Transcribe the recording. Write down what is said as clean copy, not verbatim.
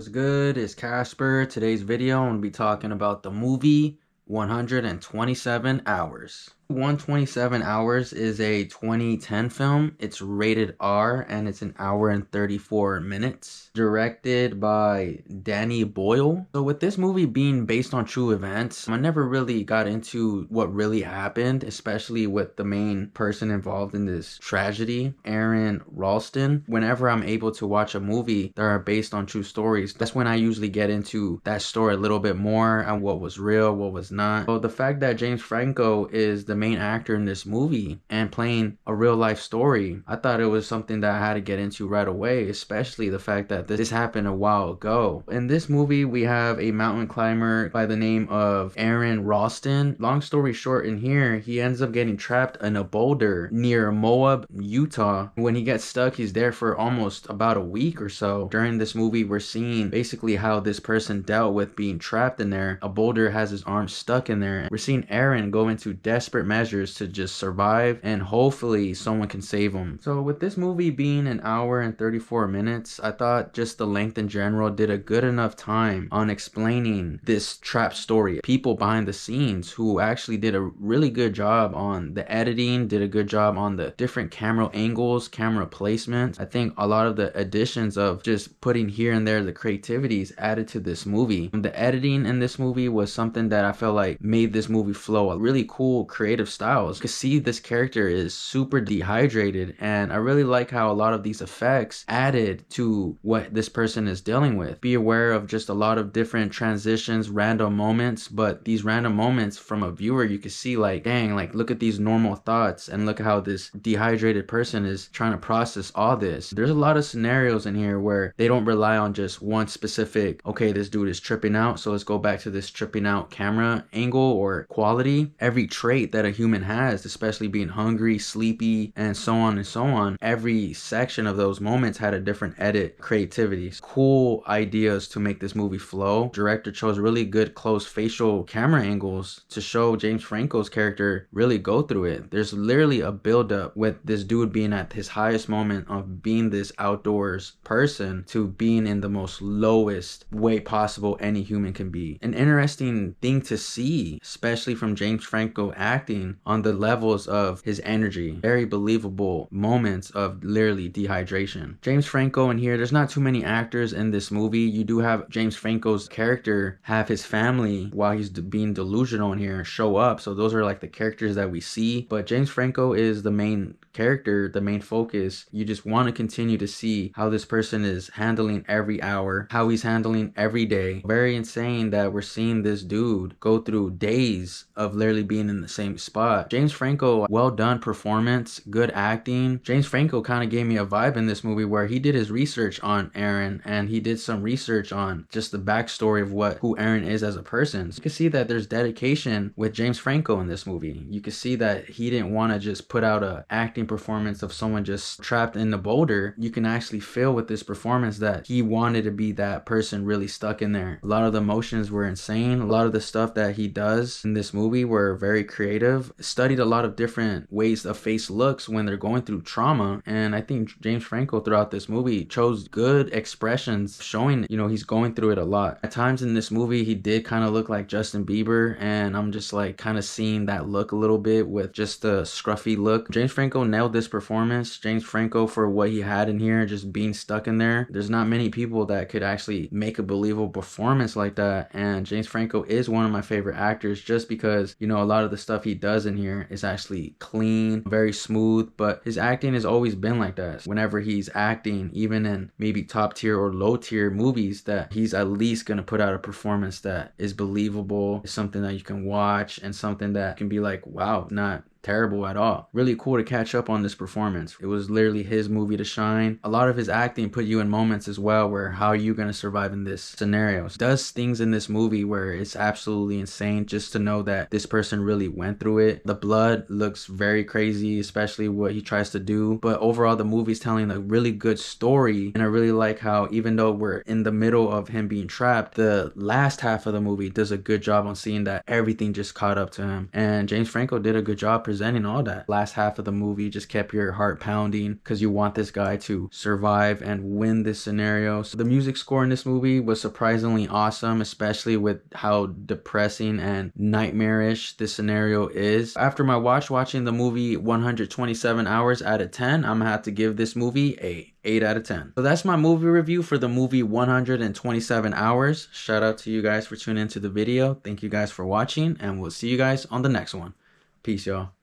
What's good? It's Casper. Today's video, I'm going to be talking about the movie 127 Hours. 127 Hours is a 2010 film. It's rated R and it's an hour and 34 minutes. Directed by Danny Boyle. So with this movie being based on true events, I never really got into what really happened, especially with the main person involved in this tragedy, Aaron Ralston. Whenever I'm able to watch a movie that are based on true stories, that's when I usually get into that story a little bit more and what was real, what was not. So the fact that James Franco is the main actor in this movie and playing a real life story, I thought it was something that I had to get into right away, especially the fact that this happened a while ago. In this movie, we have a mountain climber by the name of Aaron Ralston. Long story short, in here, he ends up getting trapped in a boulder near Moab, Utah. When he gets stuck, he's there for almost about a week or so. During this movie, we're seeing basically how this person dealt with being trapped in there. A boulder has his arm stuck in there. We're seeing Aaron go into desperate measures to just survive, and hopefully someone can save him. So with this movie being an hour and 34 minutes, I thought just the length in general did a good enough time on explaining this trap story. People behind the scenes who actually did a really good job on the editing, did a good job on the different camera angles, camera placement. I think a lot of the additions of just putting here and there the creativities added to this movie. The editing in this movie was something that I felt like made this movie flow. A really cool creative styles. You can see this character is super dehydrated, and I really like how a lot of these effects added to what this person is dealing with. Be aware of just a lot of different transitions, random moments, but these random moments from a viewer, you can see like, dang, like look at these normal thoughts and look at how this dehydrated person is trying to process all this. There's a lot of scenarios in here where they don't rely on just one specific, okay, this dude is tripping out, so let's go back to this tripping out camera angle or quality. Every trait that a human has, especially being hungry, sleepy, and so on and so on, every section of those moments had a different edit, creativity, cool ideas to make this movie flow. Director chose really good close facial camera angles to show James Franco's character really go through it. There's literally a build-up with this dude being at his highest moment of being this outdoors person to being in the most lowest way possible any human can be. An interesting thing to see, especially from James Franco acting on the levels of his energy. Very believable moments of literally dehydration. James Franco in here, there's not too many actors in this movie. You do have James Franco's character have his family while he's being delusional in here show up. So those are like the characters that we see. But James Franco is the main character, the main focus. You just want to continue to see how this person is handling every hour, how he's handling every day. Very insane that we're seeing this dude go through days of literally being in the same spot. James Franco, well done performance, good acting. James Franco kind of gave me a vibe in this movie where he did his research on Aaron and he did some research on just the backstory of who Aaron is as a person. So you can see that there's dedication with James Franco in this movie. You can see that he didn't want to just put out a acting performance of someone just trapped in the boulder. You can actually feel with this performance that he wanted to be that person really stuck in there. A lot of the emotions were insane. A lot of the stuff that he does in this movie were very creative. Studied a lot of different ways a face looks when they're going through trauma, and I think James Franco throughout this movie chose good expressions showing, he's going through it a lot. At times in this movie, he did kind of look like Justin Bieber, and I'm just like kind of seeing that look a little bit with just the scruffy look. James Franco nailed this performance. James Franco, for what he had in here, just being stuck in there. There's not many people that could actually make a believable performance like that, and James Franco is one of my favorite actors just because, a lot of the stuff he does in here is actually clean, very smooth, but his acting has always been like that. Whenever he's acting, even in maybe top tier or low tier movies, that he's at least going to put out a performance that is believable, is something that you can watch, and something that can be like, wow, not terrible at all. Really cool to catch up on this performance. It was literally his movie to shine. A lot of his acting put you in moments as well where how are you going to survive in this scenario. Does things in this movie where it's absolutely insane just to know that this person really went through it. The blood looks very crazy, especially what he tries to do, but overall the movie's telling a really good story, and I really like how even though we're in the middle of him being trapped, the last half of the movie does a good job on seeing that everything just caught up to him, and James Franco did a good job representing all that. Last half of the movie just kept your heart pounding because you want this guy to survive and win this scenario. So the music score in this movie was surprisingly awesome, especially with how depressing and nightmarish this scenario is. After my watching the movie 127 Hours out of 10, I'm gonna have to give this movie a 8 out of 10. So that's my movie review for the movie 127 Hours. Shout out to you guys for tuning into the video. Thank you guys for watching, and we'll see you guys on the next one. Peace, y'all.